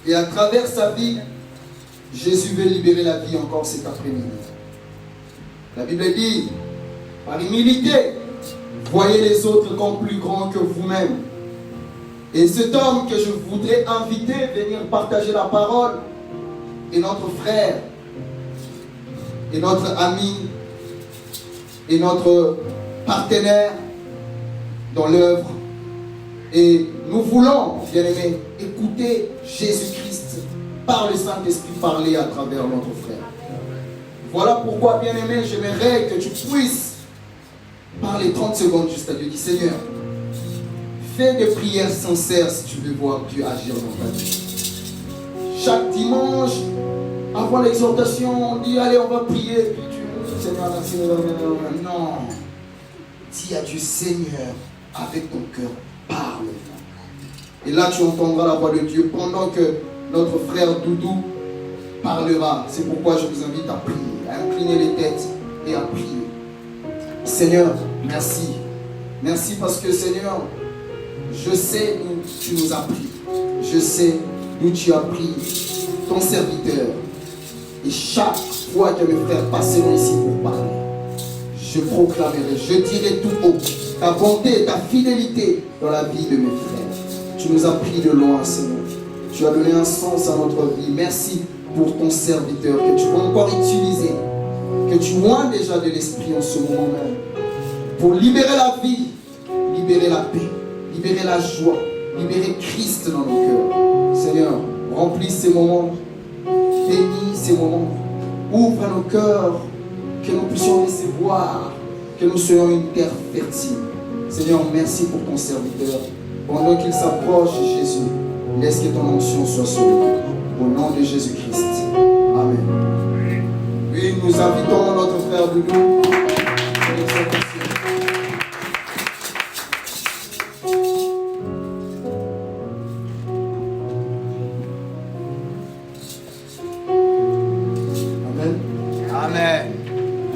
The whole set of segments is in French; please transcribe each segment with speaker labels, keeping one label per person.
Speaker 1: Et à travers sa vie, Jésus veut libérer la vie encore cet après-midi. La Bible dit, par humilité, voyez les autres comme plus grands que vous-même. Et cet homme que je voudrais inviter à venir partager la parole est notre frère, est notre ami, est notre partenaire dans l'œuvre. Et nous voulons, bien-aimés, écouter Jésus-Christ par le Saint-Esprit parler à travers notre frère. Voilà pourquoi, bien-aimé, j'aimerais que tu puisses parler 30 secondes juste à Dieu. Dis, Seigneur, fais des prières sincères si tu veux voir Dieu agir dans ta vie. Chaque dimanche, avant l'exhortation, on dit, allez, on va prier. Puis tu, Seigneur, merci. Non. Dis à Dieu, Seigneur, avec ton cœur, parle. Et là, tu entendras la voix de Dieu pendant que notre frère Doudou parlera. C'est pourquoi je vous invite à prier, à incliner les têtes et à prier. Seigneur, merci. Merci parce que, Seigneur, je sais où tu nous as pris. Je sais d'où tu as pris ton serviteur. Et chaque fois que mes frères passeront ici pour parler, je proclamerai, je dirai tout haut ta bonté et ta fidélité dans la vie de mes frères. Tu nous as pris de loin, Seigneur. Tu as donné un sens à notre vie. Merci pour ton serviteur que tu vas encore utiliser, que tu oins déjà de l'esprit en ce moment même, pour libérer la vie, libérer la paix, libérer la joie, libérer Christ dans nos cœurs. Seigneur, remplis ces moments, bénis ces moments, ouvre nos cœurs, que nous puissions laisser voir, que nous soyons une terre fertile. Seigneur, merci pour ton serviteur. Pendant qu'il s'approche, Jésus, laisse que ton onction soit sur lui. Au nom de Jésus-Christ. Amen. Oui, nous invitons notre frère Doudou. Amen. Amen.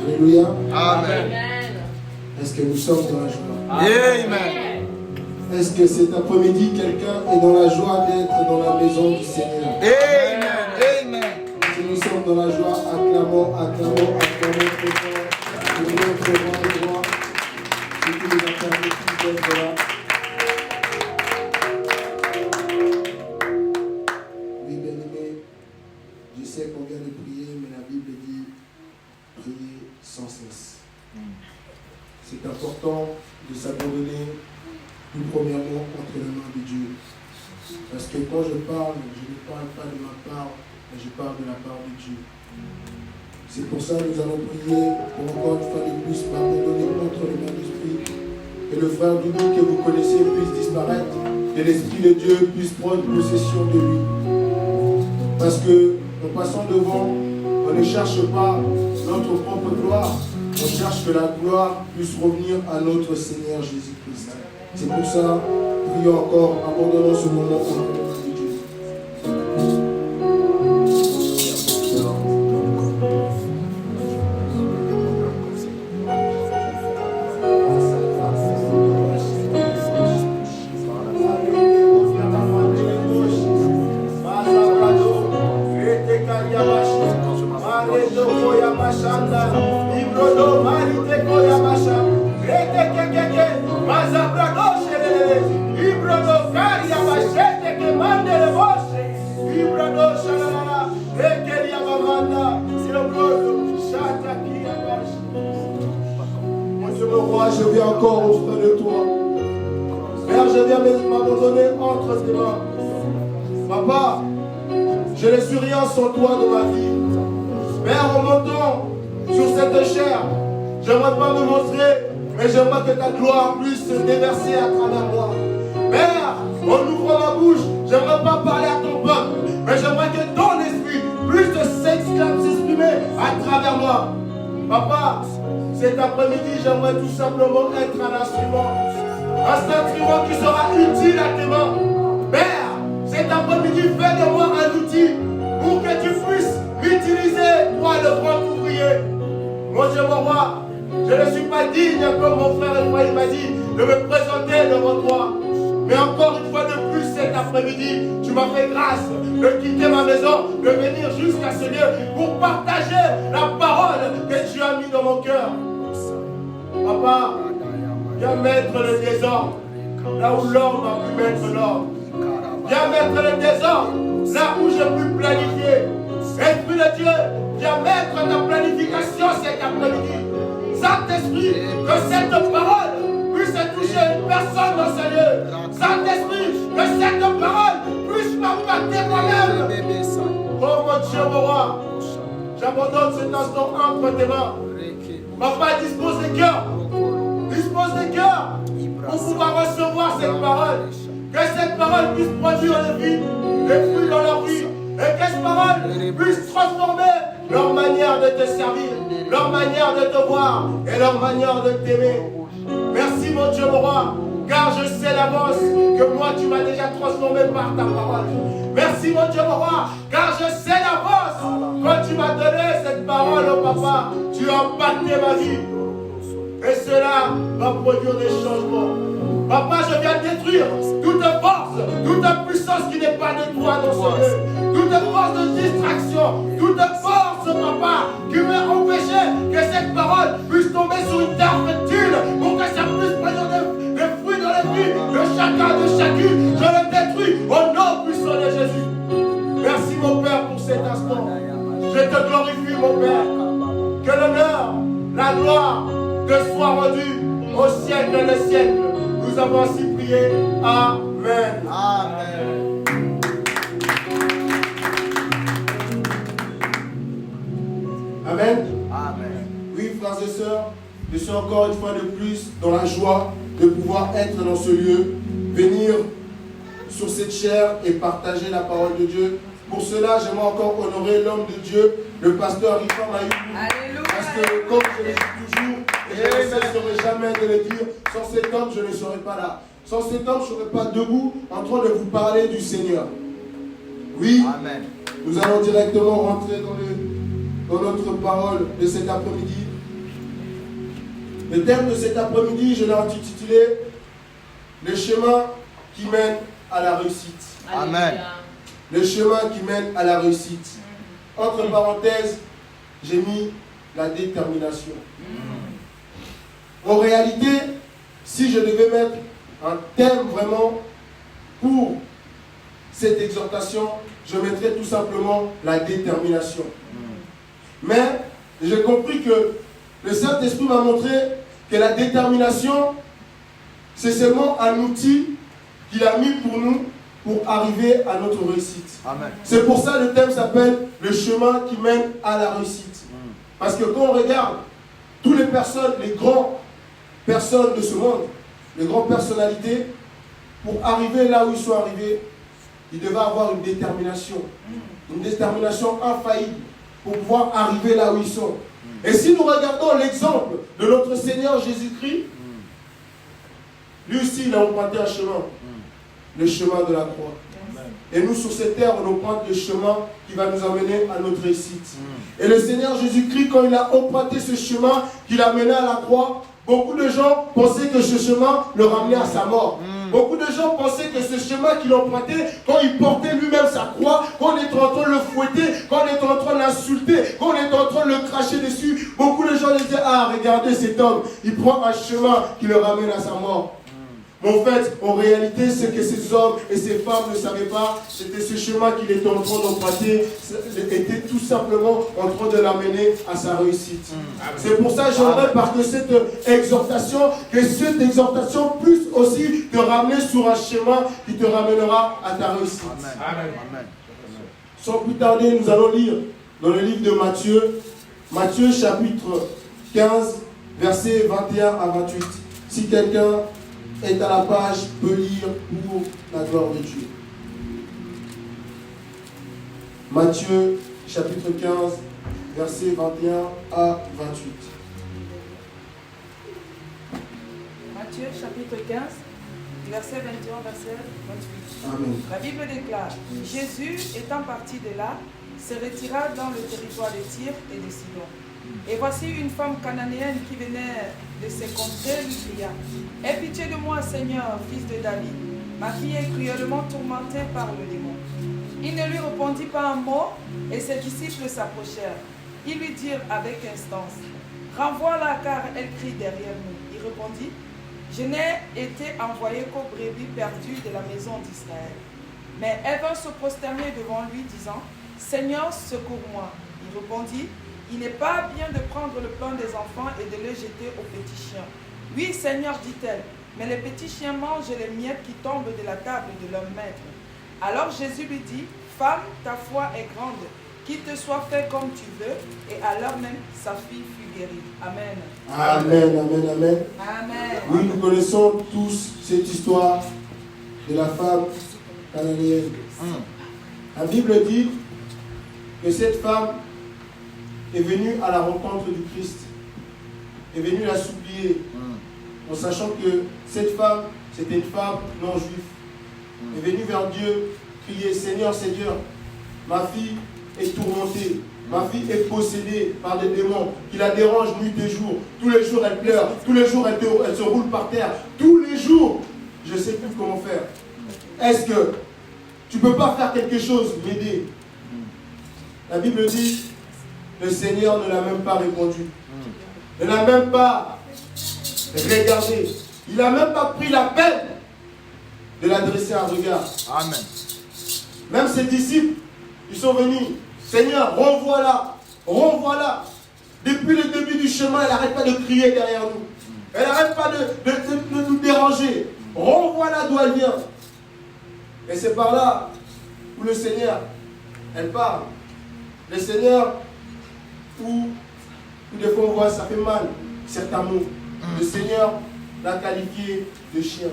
Speaker 1: Alléluia. Amen. Est-ce que nous sommes dans la joie? Amen. Est-ce que cet après-midi, quelqu'un est dans la joie d'être dans la maison du Seigneur? Amen. Amen. Si nous sommes dans la joie, acclamons très fort pour notre grand droit. Ce qui nous a permis d'être là. Oui, bien-aimés, je sais qu'on vient de prier, mais la Bible dit prier sans cesse. C'est important de s'abandonner tout premièrement entre les mains de Dieu. Parce que quand je parle, je ne parle pas de ma part, mais je parle de la part de Dieu. C'est pour ça que nous allons prier pour encore une fois de plus m'abandonner entre les mains de l'Esprit. Que le frère Doudou que vous connaissez puisse disparaître, que l'Esprit de Dieu puisse prendre possession de lui. Parce que en passant devant, on ne cherche pas notre propre gloire, on cherche que la gloire puisse revenir à notre Seigneur Jésus-Christ. C'est pour ça, prions encore, abandonnons ce moment au nom de Dieu. Je viens encore auprès de toi. Père, je viens m'abandonner entre tes mains. Papa, je ne suis rien sans toi dans ma vie. Père, en montant sur cette chair, j'aimerais pas me montrer, mais j'aimerais que ta gloire puisse se déverser à travers moi. Père, en ouvrant ma bouche, j'aimerais pas parler à ton peuple, mais j'aimerais que ton esprit puisse s'exprimer à travers moi. Papa, cet après-midi, j'aimerais tout simplement être un instrument qui sera utile à tes mains. Père, cet après-midi, fais de moi un outil pour que tu puisses m'utiliser, toi le grand ouvrier. Mon Dieu, mon roi, je ne suis pas digne, comme mon frère Ephraïm m'a dit, de me présenter devant toi. Mais encore une fois de plus, cet
Speaker 2: après-midi, tu m'as fait grâce de quitter ma maison, de venir jusqu'à ce lieu pour partager la parole que tu as mis dans mon cœur. Papa, viens mettre le désordre là où l'homme a pu mettre l'ordre. Viens mettre le désordre là où je peux planifier. Esprit de Dieu, viens mettre ta planification cet après-midi. Saint-Esprit, que cette parole puisse toucher une personne dans ce lieu. Saint-Esprit, que cette parole puisse m'impacter moi-même. Oh mon Dieu, mon roi, j'abandonne cet instant entre tes mains. Papa, dispose des cœurs. Dispose des cœurs pour pouvoir recevoir cette parole. Que cette parole puisse produire les fruits dans leur vie. Et que cette parole puisse transformer leur manière de te servir, leur manière de te voir et leur manière de t'aimer. Merci mon Dieu, mon roi, car je sais d'avance que moi tu m'as déjà transformé par ta parole. Merci mon Dieu, mon roi, car je sais d'avance quand tu m'as donné cette parole, oh papa, tu as impacté ma vie. Et cela va produire des changements. Papa, je viens détruire toute force, toute puissance qui n'est pas de toi dans ce lieu. Toute force de distraction, toute force, papa, qui veut empêcher que cette parole puisse tomber sur une terre fertile pour que ça puisse produire des fruits dans les vies de chacun, de chacune. Je le détruis au nom puissant de Jésus. Merci mon Père pour cet instant. Je te glorifie mon Père. Que l'honneur, la gloire te soit rendue au siècle des siècles. Nous avons ainsi prié. Amen.
Speaker 1: Amen.
Speaker 2: Amen.
Speaker 1: Amen.
Speaker 2: Oui, frères et sœurs, je suis encore une fois de plus dans la joie de pouvoir être dans ce lieu, venir sur cette chair et partager la parole de Dieu. Pour cela, j'aimerais encore honorer l'homme de Dieu, le pasteur Rifam Ayou. Parce que, comme je le dis toujours, et je ne cesserai jamais de le dire, sans cet homme, je ne serais pas là. Sans cet homme, je ne serais pas debout en train de vous parler du Seigneur. Oui,
Speaker 1: Amen.
Speaker 2: Nous allons directement rentrer dans notre parole de cet après-midi. Le thème de cet après-midi, je l'ai intitulé « Le chemin qui mène à la réussite ».
Speaker 1: Amen.
Speaker 2: Le chemin qui mène à la réussite. Entre parenthèses, j'ai mis la détermination. En réalité, si je devais mettre un thème vraiment pour cette exhortation, je mettrais tout simplement la détermination. Mais j'ai compris que le Saint-Esprit m'a montré que la détermination, c'est seulement un outil qu'il a mis pour nous pour arriver à notre réussite.
Speaker 1: Amen.
Speaker 2: C'est pour ça que le thème s'appelle le chemin qui mène à la réussite. Parce que quand on regarde toutes les personnes, les grandes personnes de ce monde, les grandes personnalités, pour arriver là où ils sont arrivés, ils devaient avoir une détermination infaillible pour pouvoir arriver là où ils sont. Et si nous regardons l'exemple de notre Seigneur Jésus-Christ, lui aussi il a emprunté un chemin, le chemin de la croix. Et nous sur cette terre, on emprunte le chemin qui va nous amener à notre réussite. Et le Seigneur Jésus-Christ, quand il a emprunté ce chemin qu'il a mené à la croix, beaucoup de gens pensaient que ce chemin le ramenait à sa mort. Beaucoup de gens pensaient que ce chemin qu'il empruntait, quand il portait lui-même sa croix, quand on était en train de le fouetter, quand on était en train de l'insulter, quand on était en train de le cracher dessus, beaucoup de gens disaient, ah regardez cet homme, il prend un chemin qui le ramène à sa mort. Mais en fait, en réalité, ce que ces hommes et ces femmes ne savaient pas, c'était ce chemin qu'il était en train d'emprunter, était tout simplement en train de l'amener à sa réussite. C'est pour ça que j'aimerais, par cette exhortation, que cette exhortation puisse aussi te ramener sur un chemin qui te ramènera à ta réussite.
Speaker 1: Amen. Amen.
Speaker 2: Sans plus tarder, nous allons lire dans le livre de Matthieu, Matthieu chapitre 15, versets 21 à 28. Si quelqu'un est à la page, peut lire pour la gloire de Dieu. Matthieu chapitre 15, versets 21 à 28.
Speaker 3: Matthieu chapitre 15, verset 21, verset 28.
Speaker 2: Amen.
Speaker 3: La Bible déclare, Jésus étant parti de là, se retira dans le territoire de Tyr et de Sidon. Et voici une femme cananéenne qui venait de ses contrées lui cria, « Aie pitié de moi, Seigneur, fils de David. Ma fille est cruellement tourmentée par le démon. Il ne lui répondit pas un mot et ses disciples s'approchèrent. Ils lui dirent avec instance, renvoie-la car elle crie derrière nous. Il répondit, je n'ai été envoyé qu'aux brebis perdues de la maison d'Israël. Mais elle vint se prosterner devant lui, disant, Seigneur, secours-moi. Il répondit, il n'est pas bien de prendre le pain des enfants et de le jeter aux petits chiens. Oui, Seigneur, dit-elle, mais les petits chiens mangent les miettes qui tombent de la table de leur maître. Alors Jésus lui dit, femme, ta foi est grande, qu'il te soit fait comme tu veux. Et alors même, sa fille fut guérie. Amen.
Speaker 2: Amen, amen, amen.
Speaker 3: Amen.
Speaker 2: Oui, nous connaissons tous cette histoire de la femme cananéenne. La Bible dit que cette femme est venue à la rencontre du Christ, est venue la supplier, en sachant que cette femme, c'était une femme non juive, est venue vers Dieu, crier, Seigneur, Seigneur, ma fille est tourmentée, ma fille est possédée par des démons qui la dérangent nuit et jour. Tous les jours elle pleure, tous les jours elle se roule par terre, tous les jours, je ne sais plus comment faire. Est-ce que tu ne peux pas faire quelque chose, m'aider? La Bible dit, le Seigneur ne l'a même pas répondu. Il n'a même pas regardé. Il n'a même pas pris la peine de l'adresser un regard.
Speaker 4: Amen.
Speaker 2: Même ses disciples, ils sont venus. Seigneur, renvoie-la. Renvoie-la. Depuis le début du chemin, elle n'arrête pas de crier derrière nous. Elle n'arrête pas de nous déranger. Renvoie-la d'où elle vient. Et c'est par là où le Seigneur, elle parle. Le Seigneur, où des fois on voit ça fait mal, certains mots. Le Seigneur l'a qualifié de chien.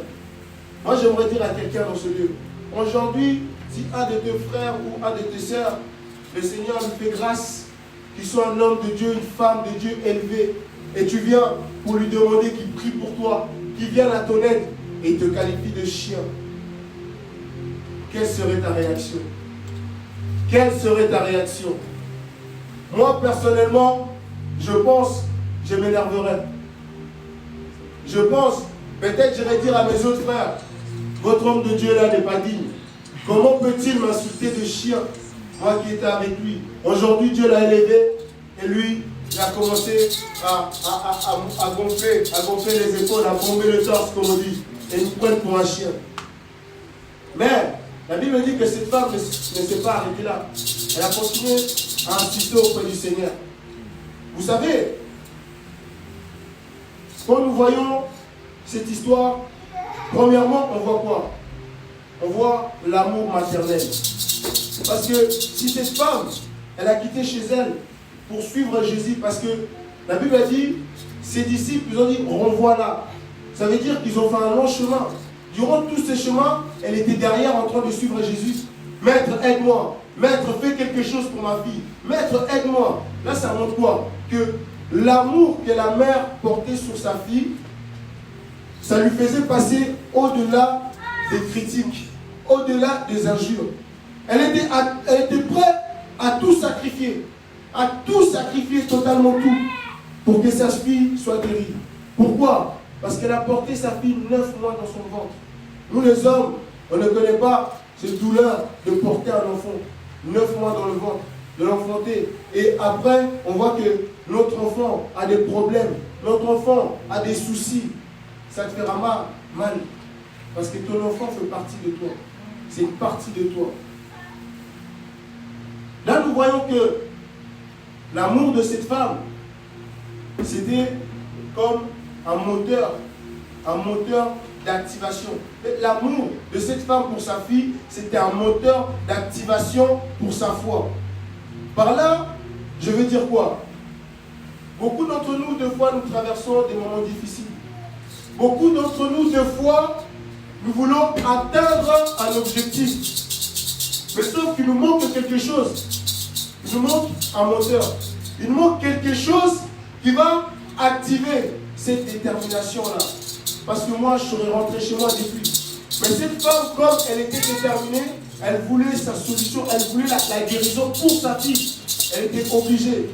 Speaker 2: Moi j'aimerais dire à quelqu'un dans ce lieu, aujourd'hui, si un de tes frères ou un de tes sœurs, le Seigneur lui fait grâce, qu'il soit un homme de Dieu, une femme de Dieu élevée, et tu viens pour lui demander qu'il prie pour toi, qu'il vienne à ton aide, et il te qualifie de chien, quelle serait ta réaction? Quelle serait ta réaction? Moi, personnellement, je pense, je m'énerverais. Je pense, peut-être j'irais dire à mes autres frères, votre homme de Dieu là n'est pas digne. Comment peut-il m'insulter de chien, moi qui étais avec lui? Aujourd'hui, Dieu l'a élevé et lui, il a commencé à gonfler les épaules, à bomber le torse, comme on dit, et nous prennent pour un chien. Mais la Bible dit que cette femme ne s'est pas arrêtée là. Elle a continué à insister auprès du Seigneur. Vous savez, quand nous voyons cette histoire, premièrement, on voit quoi? On voit l'amour maternel. Parce que si cette femme, elle a quitté chez elle pour suivre Jésus, parce que la Bible a dit, ses disciples, ils ont dit, renvoie-la. Ça veut dire qu'ils ont fait un long chemin. Durant tous ces chemins, elle était derrière en train de suivre Jésus. Maître, aide-moi. Maître, fais quelque chose pour ma fille. Maître, aide-moi. Là, ça montre quoi? Que l'amour que la mère portait sur sa fille, ça lui faisait passer au-delà des critiques, au-delà des injures. Elle était prête à tout sacrifier totalement tout, pour que sa fille soit guérie. Pourquoi? Parce qu'elle a porté sa fille 9 mois dans son ventre. Nous les hommes, on ne connaît pas cette douleur de porter un enfant. 9 mois dans le ventre, de l'enfanter. Et après, on voit que notre enfant a des problèmes. Notre enfant a des soucis. Ça te fera mal. Parce que ton enfant fait partie de toi. C'est une partie de toi. Là, nous voyons que l'amour de cette femme, c'était comme un moteur d'activation. L'amour de cette femme pour sa fille, c'était un moteur d'activation pour sa foi. Par là, je veux dire quoi? Beaucoup d'entre nous, des fois, nous traversons des moments difficiles. Beaucoup d'entre nous, des fois, nous voulons atteindre un objectif. Mais sauf qu'il nous manque quelque chose. Il nous manque un moteur. Il nous manque quelque chose qui va activer cette détermination-là. Parce que moi, je serais rentré chez moi depuis. Mais cette femme, comme elle était déterminée, elle voulait sa solution, elle voulait la guérison pour sa fille. Elle était obligée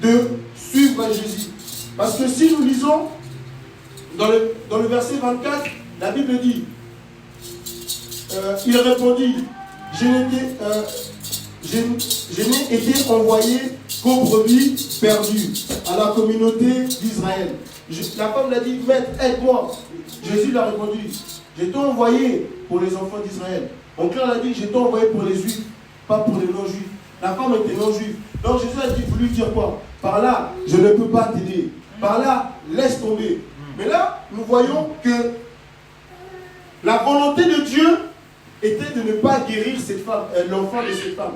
Speaker 2: de suivre Jésus. Parce que si nous lisons dans le verset 24, la Bible dit, il répondit, je n'ai été envoyé qu'aux brebis perdues à la communauté d'Israël. La femme l'a dit, maître, aide-moi. Jésus lui a répondu, je t'ai envoyé pour les enfants d'Israël. Mon cœur l'a dit, je t'ai envoyé pour les juifs, pas pour les non-juifs. La femme était non-juive. Donc Jésus a dit, voulu dire quoi? Par là, je ne peux pas t'aider. Par là, laisse tomber. Mais là, nous voyons que la volonté de Dieu était de ne pas guérir cette femme, l'enfant de cette femme.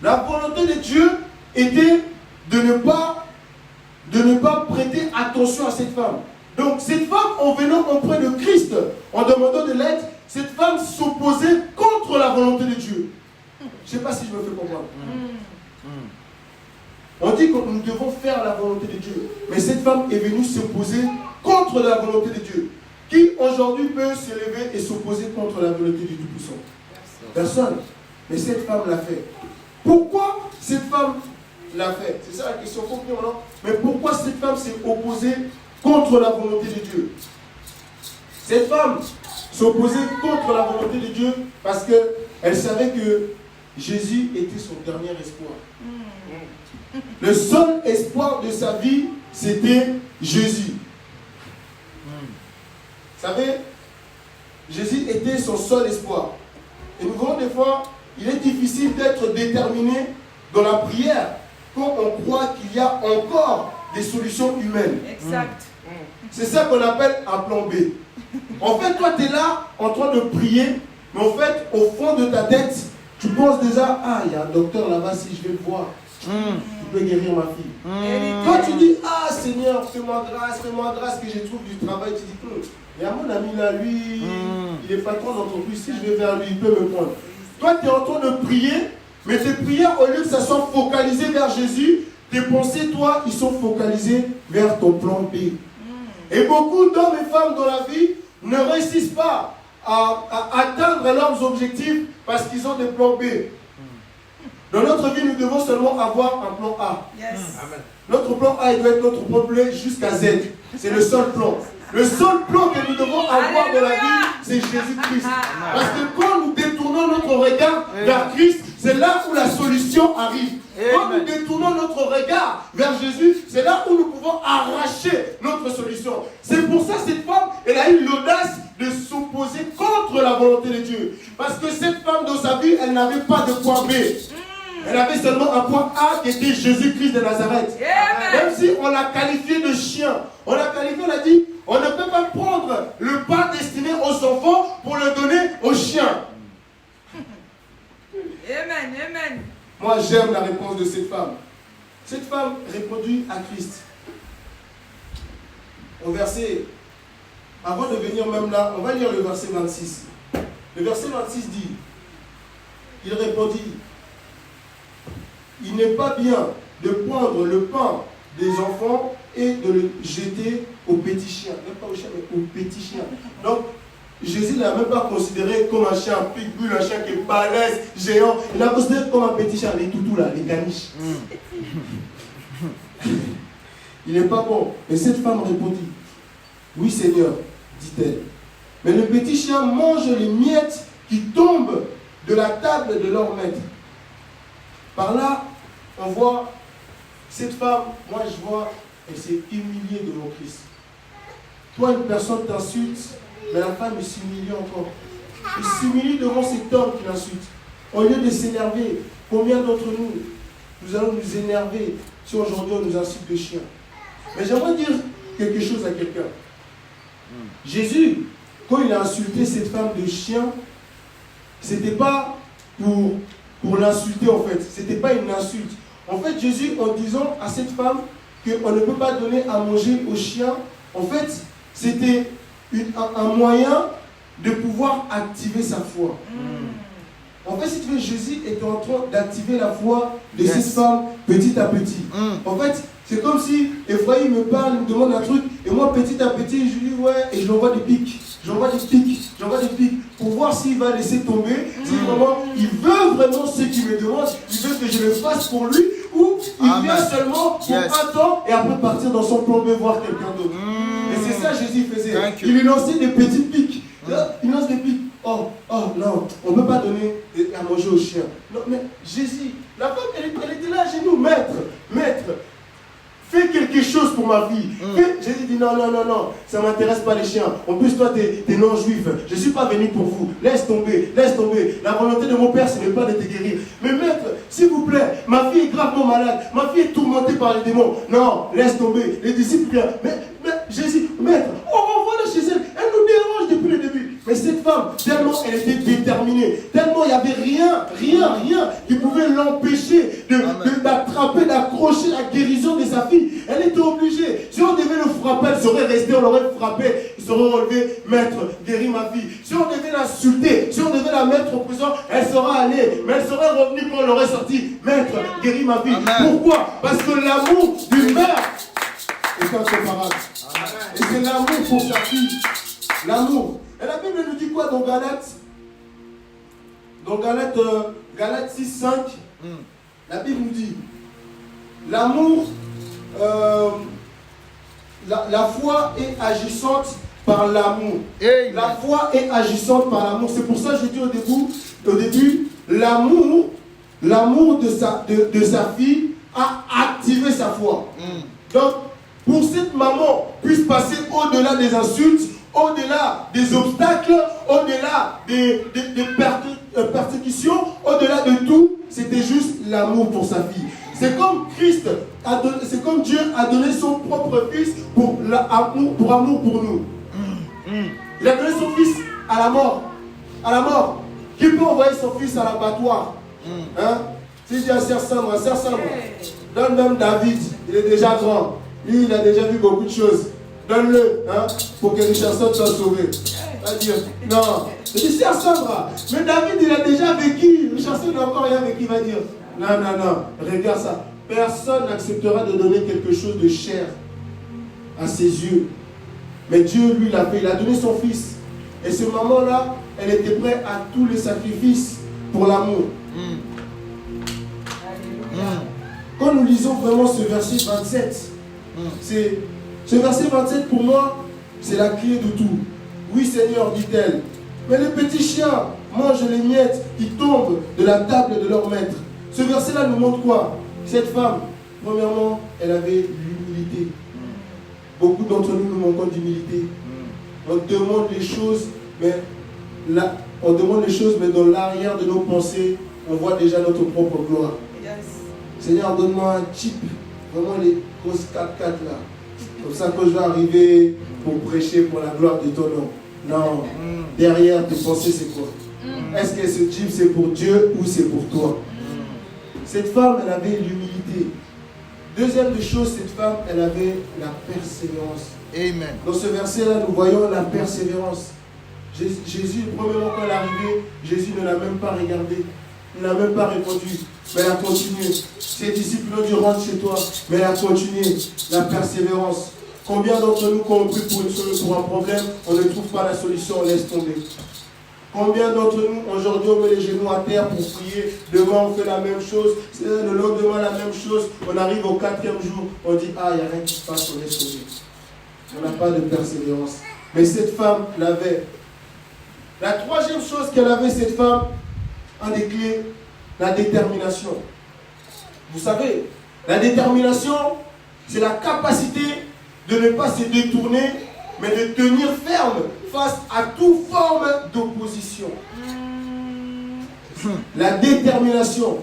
Speaker 2: La volonté de Dieu était de ne pas prêter attention à cette femme. Donc cette femme, en venant auprès de Christ, en demandant de l'aide, cette femme s'opposait contre la volonté de Dieu. Je ne sais pas si je me fais comprendre. On dit que nous devons faire la volonté de Dieu. Mais cette femme est venue s'opposer contre la volonté de Dieu. Qui aujourd'hui peut se lever et s'opposer contre la volonté du Tout-Puissant? Personne. Mais cette femme l'a fait. Pourquoi cette femme l'a fait? C'est ça la question. Non? Mais pourquoi cette femme s'est opposée contre la volonté de Dieu? Cette femme s'opposait contre la volonté de Dieu parce qu'elle savait que Jésus était son dernier espoir. Le seul espoir de sa vie, c'était Jésus. Vous savez, Jésus était son seul espoir. Et nous voyons des fois, il est difficile d'être déterminé dans la prière quand on croit qu'il y a encore des solutions humaines.
Speaker 3: Exact.
Speaker 2: C'est ça qu'on appelle un plan B. En fait, toi, tu es là en train de prier, mais en fait, au fond de ta tête, tu penses déjà, ah, il y a un docteur là-bas, si je vais le voir, tu peux guérir ma fille. Toi, tu dis, ah, Seigneur, fais-moi grâce que je trouve du travail. Tu dis, il y a mon ami là, lui, il est patron d'entreprise, si je vais vers lui, il peut me prendre. Toi, tu es en train de prier, mais tes prières, au lieu que ça soit focalisé vers Jésus, tes pensées, toi, ils sont focalisés vers ton plan B. Et beaucoup d'hommes et femmes dans la vie ne réussissent pas à atteindre leurs objectifs parce qu'ils ont des plans B. Dans notre vie, nous devons seulement avoir un plan A.
Speaker 3: Yes.
Speaker 2: Amen. Notre plan A, il doit être notre plan B jusqu'à Z. C'est le seul plan. Le seul plan que nous devons avoir dans la vie, c'est Jésus-Christ. Parce que quand nous détournons notre regard vers Christ, c'est là où la solution arrive. Quand nous détournons notre regard vers Jésus, c'est là où nous pouvons arracher notre solution. C'est pour ça que cette femme, elle a eu l'audace de s'opposer contre la volonté de Dieu. Parce que cette femme, dans sa vie, elle n'avait pas de point B. Elle avait seulement un point A qui était Jésus-Christ de Nazareth. Même si on l'a qualifié de chien, on l'a qualifié, on a dit, on ne peut pas prendre le pain destiné aux enfants pour le donner aux chiens.
Speaker 3: Amen, amen.
Speaker 2: Moi, j'aime la réponse de cette femme. Cette femme répondit à Christ. Au verset, avant de venir même là, on va lire le verset 26. Le verset 26 dit, il répondit, il n'est pas bien de prendre le pain des enfants et de le jeter aux petits chiens. Même pas aux chiens, mais aux petits chiens. Donc, Jésus ne l'a même pas considéré comme un chien pitbull, un chien qui est balèze, géant. Il l'a considéré comme un petit chien, les toutous là, les caniches. Il n'est pas bon. Et cette femme répondit, oui Seigneur, dit-elle. Mais le petit chien mange les miettes qui tombent de la table de leur maître. Par là, on voit cette femme, moi je vois, elle s'est humiliée devant Christ. Toi, une personne t'insulte, mais la femme s'humilie encore. Elle s'humilie devant cet homme qui l'insulte. Au lieu de s'énerver, combien d'entre nous, nous allons nous énerver si aujourd'hui on nous insulte de chien? Mais j'aimerais dire quelque chose à quelqu'un. Jésus, quand il a insulté cette femme de chien, ce n'était pas pour l'insulter en fait. Ce n'était pas une insulte. En fait, Jésus, en disant à cette femme qu'on ne peut pas donner à manger aux chiens, en fait, c'était un moyen de pouvoir activer sa foi. En fait, si tu veux, Jésus est en train d'activer la foi de cette femme petit à petit. En fait, c'est comme si Ephraim me parle, il me demande un truc, et moi petit à petit, je lui dis ouais, et je lui envoie des pics. J'envoie des pics pour voir s'il va laisser tomber, si vraiment il veut vraiment ce qu'il me demande, il veut que je le fasse pour lui, ou il vient seulement pour un temps et après partir dans son plan B voir quelqu'un d'autre. Et c'est ça que Jésus faisait. Il lui lançait des petits pics. Il lance des pics. oh, non, on ne peut pas donner à manger aux chiens. Non, mais Jésus, la femme, elle était là à genoux, maître, fais quelque chose pour ma fille. Jésus dit non, ça ne m'intéresse pas les chiens. En plus, toi, tu es non-juif. Je ne suis pas venu pour vous. Laisse tomber. La volonté de mon Père, ce n'est pas de te guérir. Mais maître, s'il vous plaît, ma fille est gravement malade. Ma fille est tourmentée par les démons. Non, laisse tomber. Les disciples viennent. Mais Jésus, maître, on renvoie-la chez elle. Elle nous dérange depuis le début. Mais cette femme, tellement elle était déterminée, tellement il n'y avait rien qui pouvait l'empêcher d'attraper, d'accrocher la guérison de sa fille. Elle était obligée. Si on devait le frapper, elle serait restée, on l'aurait frappé, il serait relevé, maître, guéris ma fille. Si on devait l'insulter, si on devait la mettre en prison, elle serait allée, mais elle serait revenue quand on l'aurait sortie, maître, guéris ma fille. Amen. Pourquoi? Parce que l'amour du père est incomparable. Et c'est l'amour pour sa fille. L'amour. Et la Bible nous dit quoi dans Galates? Dans Galates 6, 5, la Bible nous dit l'amour, la foi est agissante par l'amour. La foi est agissante par l'amour. C'est pour ça que je dis au début, l'amour de sa fille a activé sa foi. Donc, pour cette maman puisse passer au-delà des insultes, au-delà des obstacles, au-delà des persécutions, au-delà de tout, c'était juste l'amour pour sa fille. C'est comme c'est comme Dieu a donné son propre fils pour amour pour nous. Il a donné son fils à la mort. Qui peut envoyer son fils à l'abattoir? Si je dis à Sœur Sandra, donne même David, il est déjà grand. Lui, il a déjà vu beaucoup de choses. Donne-le, pour que Richardson soit sauvé. Va dire, non. Je dis, Sœur Sandra, mais David, il a déjà vécu. Richardson n'a encore rien vécu. Il va dire, non, regarde ça. Personne n'acceptera de donner quelque chose de cher à ses yeux. Mais Dieu, lui, l'a fait. Il a donné son fils. Et ce moment-là, elle était prête à tous les sacrifices pour l'amour. Quand nous lisons vraiment ce verset 27, ce verset 27 pour moi, c'est la clé de tout. Oui Seigneur, dit-elle, mais les petits chiens mangent les miettes qui tombent de la table de leur maître. Ce verset-là nous montre quoi? Cette femme, premièrement, elle avait l'humilité. Beaucoup d'entre nous manquons d'humilité. On demande les choses, mais dans l'arrière de nos pensées, on voit déjà notre propre gloire. Seigneur, donne-moi un type, vraiment les grosses 4x4 là. Comme ça, quand je vais arriver pour prêcher pour la gloire de ton nom. Non, derrière tes pensées, c'est quoi? Est-ce que ce type, c'est pour Dieu ou c'est pour toi? Cette femme, elle avait l'humilité. Deuxième des choses, cette femme, elle avait la persévérance. Amen. Dans ce verset-là, nous voyons la persévérance. Jésus, premièrement, quand elle est arrivée, Jésus ne l'a même pas regardé. Il n'a même pas répondu, mais elle a continué. Ses disciples ont dit rentre chez toi, mais elle a continué. La persévérance. Combien d'entre nous, quand on prie pour un problème, on ne trouve pas la solution, on laisse tomber? Combien d'entre nous, aujourd'hui, on met les genoux à terre pour prier, demain on fait la même chose, le lendemain la même chose, on arrive au 4e jour, on dit ah, il n'y a rien qui se passe, on laisse tomber. On n'a pas de persévérance. Mais cette femme l'avait. La troisième chose qu'elle avait, cette femme, un des clés, la détermination. Vous savez, la détermination, c'est la capacité de ne pas se détourner, mais de tenir ferme face à toute forme d'opposition. La détermination,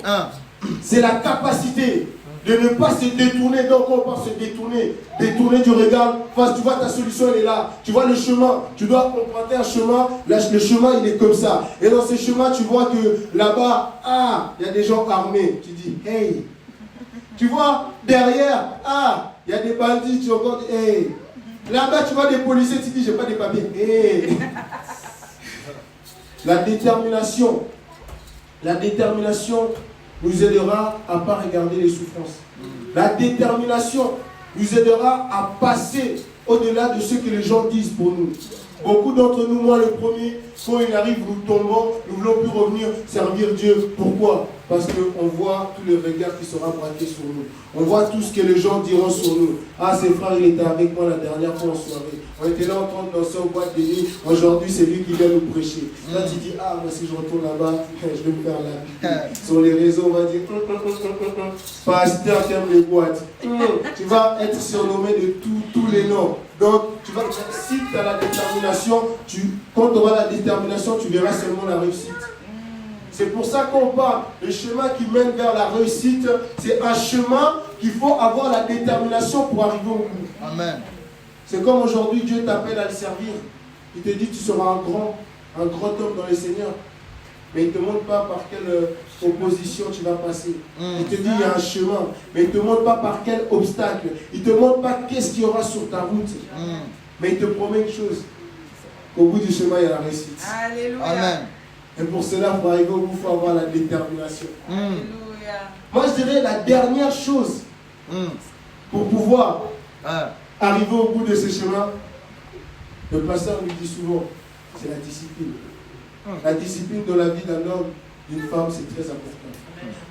Speaker 2: c'est la capacité de ne pas se détourner. Donc on part se détourner du regard. Face, tu vois ta solution, elle est là. Tu vois le chemin, tu dois emprunter un chemin. Là, le chemin, il est comme ça. Et dans ce chemin, tu vois que là-bas, il y a des gens armés. Tu dis, hey. Tu vois, derrière, il y a des bandits, tu regardes, hey. Là-bas, tu vois des policiers, tu dis, j'ai pas de papiers. Hey. La détermination nous aidera à ne pas regarder les souffrances. La détermination nous aidera à passer au-delà de ce que les gens disent pour nous. Beaucoup d'entre nous, moi le premier, quand il arrive, nous tombons, nous ne voulons plus revenir servir Dieu. Pourquoi? Parce qu'on voit tous les regards qui seront braqués sur nous. On voit tout ce que les gens diront sur nous. Ah, c'est frère, il était avec moi la dernière fois en soirée. On était là en train de danser au boîte de nuit. Aujourd'hui, c'est lui qui vient nous prêcher. Là, tu dis, ah, moi, si je retourne là-bas, je vais me faire la vie. Sur les réseaux, on va dire, pasteur qui aime les boîtes. Tu vas être surnommé de tous les noms. Donc, si tu as la détermination, quand tu auras la détermination, tu verras seulement la réussite. C'est pour ça qu'on parle. Le chemin qui mène vers la réussite, c'est un chemin qu'il faut avoir la détermination pour arriver au bout.
Speaker 1: Amen.
Speaker 2: C'est comme aujourd'hui, Dieu t'appelle à le servir. Il te dit tu seras un grand homme dans le Seigneur. Mais il ne te montre pas par quelle opposition tu vas passer. Il te dit il y a un chemin. Mais il ne te montre pas par quel obstacle. Il ne te montre pas qu'est-ce qu'il y aura sur ta route. Mais il te promet une chose. Qu'au bout du chemin, il y a la réussite.
Speaker 3: Alléluia.
Speaker 1: Amen.
Speaker 2: Et pour cela, pour arriver au bout, il faut avoir la détermination.
Speaker 3: Alléluia.
Speaker 2: Moi, je dirais la dernière chose pour pouvoir arriver au bout de ce chemin, le pasteur nous dit souvent, c'est la discipline. La discipline de la vie d'un homme, d'une femme, c'est très important.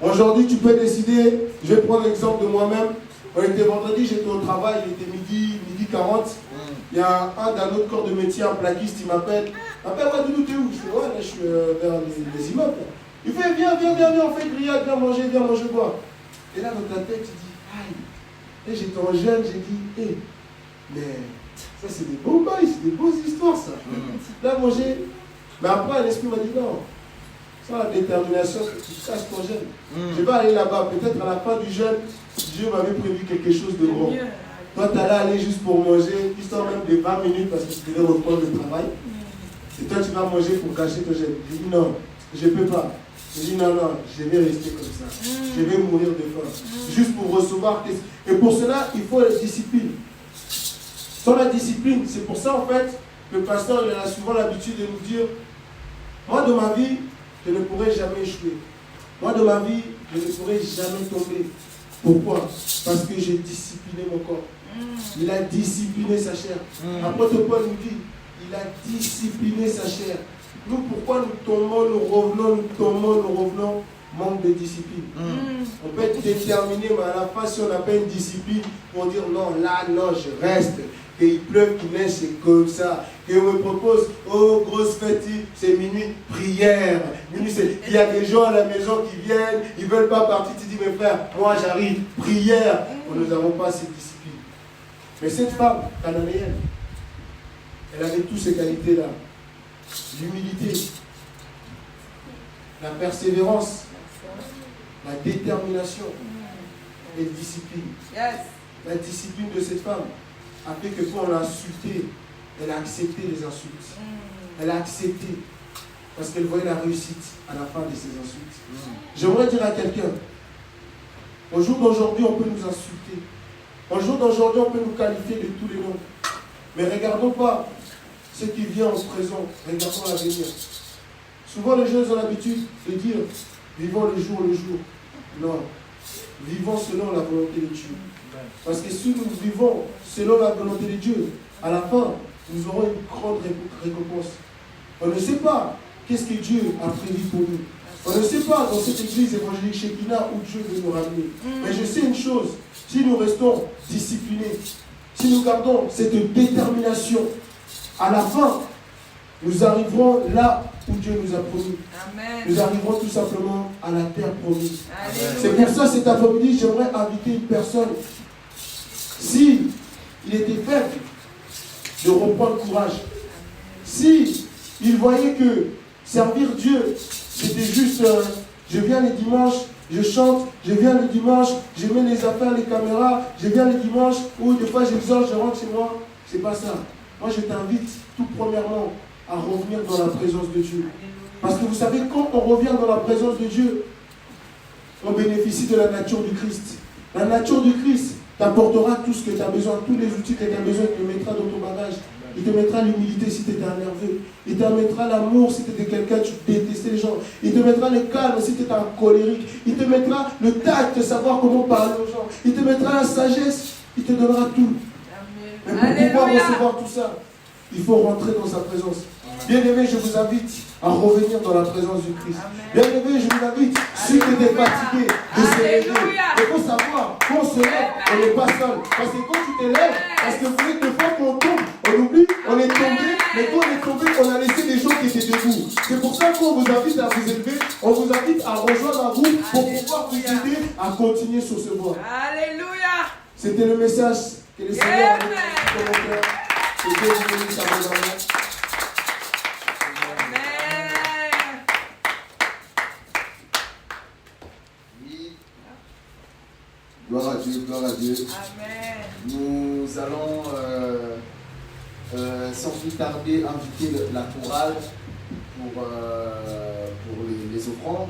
Speaker 2: Aujourd'hui, tu peux décider, je vais prendre l'exemple de moi-même. On était vendredi, j'étais au travail, il était midi 40. Il y a un d'un autre corps de métier, un plaquiste, il m'appelle. Appelle-moi, Doudou, t'es où? Je fais, ouais, là, je suis vers les immeubles. Il fait, viens, on fait grillade, viens manger, boire. Et là, dans ta tête, tu dis, aïe. Et j'étais en jeune, j'ai dit, mais ça, c'est des beaux bails, c'est des beaux histoires, ça. Là, manger. Mais après, l'esprit m'a dit, non. Sans la détermination, tu casses ton jeûne. Je vais aller là-bas. Peut-être à la fin du jeûne, Dieu m'avait prévu quelque chose de grand. Toi, tu allais aller juste pour manger, histoire même de 20 minutes parce que tu devais reprendre le travail. Et toi, tu vas manger pour cacher ton jeûne. J'ai dit non, je ne peux pas. J'ai dit non, je vais rester comme ça. Je vais mourir de faim. Juste pour recevoir. Et pour cela, il faut la discipline. Sans la discipline, c'est pour ça en fait, le pasteur il a souvent l'habitude de nous dire, moi de ma vie, je ne pourrai jamais échouer. Moi de ma vie, je ne pourrai jamais tomber. Pourquoi? Parce que j'ai discipliné mon corps. Il a discipliné sa chair. L'apôtre Paul nous dit, il a discipliné sa chair. Nous, pourquoi nous tombons, nous revenons, manque de discipline. On peut être déterminé, mais à la fin, si on n'a pas une discipline, pour dire non, là, non, je reste. Qu'il pleuve, qu'il neige, c'est comme ça. Et on me propose, oh, grosse fête, c'est minuit, prière. Minuit, il y a des gens à la maison qui viennent, ils ne veulent pas partir. Tu dis, mes frères, moi j'arrive, prière. Nous n'avons pas cette discipline. Mais cette femme cananéenne, elle avait toutes ces qualités-là. L'humilité, la persévérance, la détermination et la discipline. La discipline de cette femme a fait que quand on l'a insultée, elle a accepté les insultes. Elle a accepté parce qu'elle voyait la réussite à la fin de ces insultes. J'aimerais dire à quelqu'un, au jour d'aujourd'hui, on peut nous insulter. Au jour d'aujourd'hui, on peut nous qualifier de tous les noms. Mais regardons pas ce qui vient au présent, regardons l'avenir. Souvent, les gens ont l'habitude de dire, vivons le jour. Non, vivons selon la volonté de Dieu. Parce que si nous vivons selon la volonté de Dieu, à la fin, nous aurons une grande récompense. On ne sait pas qu'est-ce que Dieu a prévu pour nous. On ne sait pas dans cette église évangélique Shekinah où Dieu veut nous ramener. Mais je sais une chose, si nous restons disciplinés, si nous gardons cette détermination, à la fin, nous arriverons là où Dieu nous a promis. Amen. Nous arriverons tout simplement à la terre promise. C'est pour ça cet après-midi, j'aimerais inviter une personne. Si il était faible, de reprendre courage. Si il voyait que servir Dieu, c'était juste, je viens les dimanches, je chante, je viens le dimanche, je mets les affaires, les caméras, je viens le dimanche, ou des fois j'exhorte, je rentre chez moi. C'est pas ça. Moi je t'invite tout premièrement à revenir dans la présence de Dieu. Parce que vous savez, quand on revient dans la présence de Dieu, on bénéficie de la nature du Christ. La nature du Christ t'apportera tout ce que tu as besoin, tous les outils que tu as besoin, il te mettra dans ton bagage. Il te mettra l'humilité si tu étais un nerveux. Il te mettra l'amour si tu étais quelqu'un, tu détestais les gens. Il te mettra le calme si tu étais un colérique. Il te mettra le tact de savoir comment parler aux gens. Il te mettra la sagesse. Il te donnera tout. Mais pour pouvoir recevoir tout ça, il faut rentrer dans sa présence. Bien-aimés, je vous invite
Speaker 1: à revenir dans la présence du Christ.
Speaker 3: Amen.
Speaker 1: Bien aimé, je vous invite, si tu es fatigué, de se lever.
Speaker 3: Alléluia.
Speaker 1: Il faut savoir, quand on se lève, on n'est pas seul. Parce que quand tu te lèves, parce que vous voyez que des fois qu'on tombe, on oublie, on est tombé, mais quand on est tombé, on a laissé des gens qui étaient debout. C'est pour ça qu'on vous invite à vous élever, on vous invite à rejoindre un groupe pour pouvoir vous aider à continuer sur ce voie.
Speaker 3: Alléluia.
Speaker 1: C'était le message que le Seigneur a mis dans mon cœur. Que Dieu vous bénisse abondamment.
Speaker 3: Amen.
Speaker 1: Oui. Gloire à Dieu, gloire à Dieu.
Speaker 3: Amen.
Speaker 1: Nous allons sans plus tarder inviter la chorale pour les offrandes.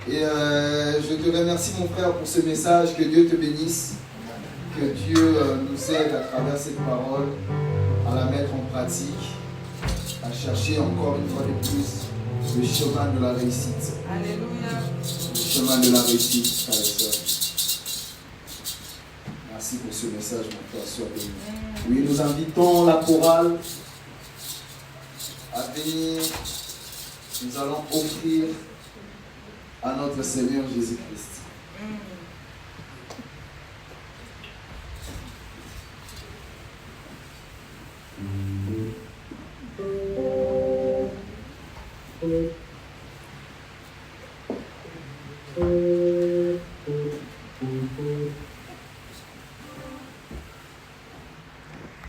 Speaker 1: Et je te remercie mon frère pour ce message, que Dieu te bénisse, que Dieu nous aide à travers cette parole à la mettre en pratique, à chercher encore une fois de plus le chemin de la réussite.
Speaker 3: Alléluia.
Speaker 1: Le chemin de la réussite, frères et sœurs. Merci pour ce message, mon frère, sois béni. Oui, nous invitons la chorale à venir. Nous allons offrir à notre Seigneur Jésus-Christ.